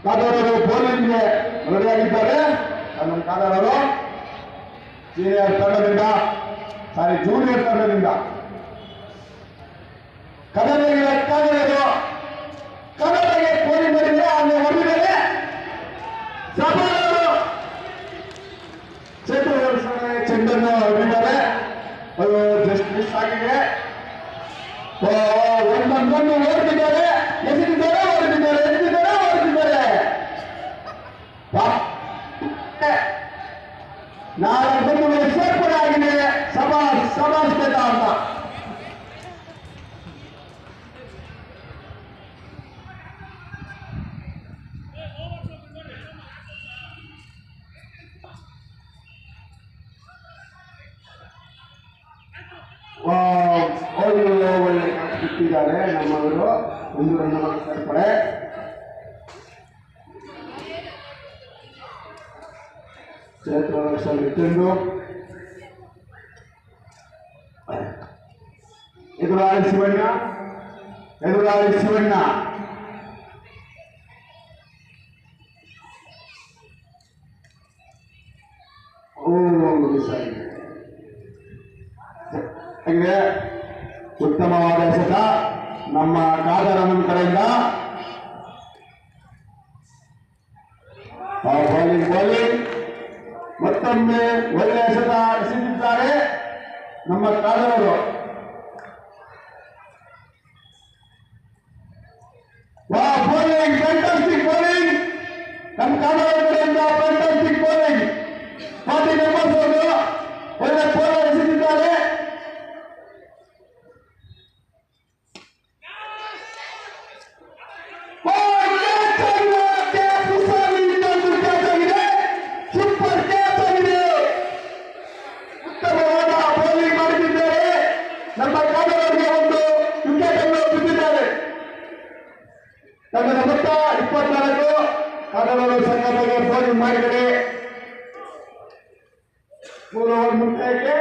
ಕಾದಾರವರು ಬೌಲಿಂಗ್ಗೆ ರೆಡಿಯಾಗಿದ್ದಾರೆ. ನಮ್ಮ ಕಾದಾರವರು ಸೀನಿಯರ್ ತಂಡದಿಂದ ಜೂನಿಯರ್ ತಂಡದಿಂದ ಕಾದಾರರು ಕನ್ನಡಗೆ ಕೋಲಿ ಮಾಡಿದ್ರೆ ಅಲ್ಲಿ ಹೊರಡಿದರೆ ಚೆಂಡನ್ನು ಹೊರಡಿದ್ದಾರೆ. ಅದು ಜಸ್ಟ್ ಮಿಸ್ ಆಗಿದೆ. ಒಂದೊಂದೊಂದು ಓಡ್ತಿದ್ದಾರೆ, ಎಸೆದಿದ್ದಾರೆ, ಹೊರಡಿದ್ದಾರೆ, ಎಸೆದಿದ್ದಾರೆ, ಹೊರಡಿದ್ದಾರೆ. 4 ಬಂಧುಗಳು ಸೇರ್ಪಡೆ ಆಗಿದೆ. ಸಮಾಸ್ ಬೇಟ ಅಂತ ಒಳ್ಳೆ ಬಿಟ್ಟಿದ್ದಾರೆ ನಮ್ಮವರು. 1 ರನ್ ಸೇರ್ಪಡೆ. ಚೆಂಡು ಎದುರಾಳಿ ಶಿವಣ್ಣ ಉತ್ತಮವಾದ ಎಸೆತ ನಮ್ಮ ಕಾದರನ ಕಡೆಯಿಂದ. ಬೌಲಿಂಗ್ ಮತ್ತೊಮ್ಮೆ ಒಳ್ಳೆಯ ಎಸೆತ ಎಸೆದಿದ್ದಾರೆ ನಮ್ಮ ಕಾದರವರು. ಬೌಲಿಂಗ್ ಫ್ಯಾಂಟಾಸ್ಟಿಕ್ ಬೌಲಿಂಗ್ ನಮ್ಮ ಕಾದರವರ ಕಡೆಯಿಂದ. ಫ್ಯಾಂಟಾಸ್ಟಿಕ್ ಬೌಲಿಂಗ್ 40 ಮೆಂಬರ್ಸ್ ಅವರು ಒಳ್ಳೆ ಬೌಲರ್ ಎಸೆದಿದ್ದಾರೆ. ನಮ್ಮ ಕಾದರವರಿಗೆ 1 ವಿಕೆಟ್ ಅನ್ನು ಬಿದ್ದಿದ್ದಾರೆ. ತಂಡದ ಮೊತ್ತ 24. ಕಾದರವರು ಸಂಘಟನೆಗೆ ಬೌಲಿಂಗ್ ಮಾಡಿದರೆ 3 ಓವರ್ ಮುಕ್ತಾಯಕ್ಕೆ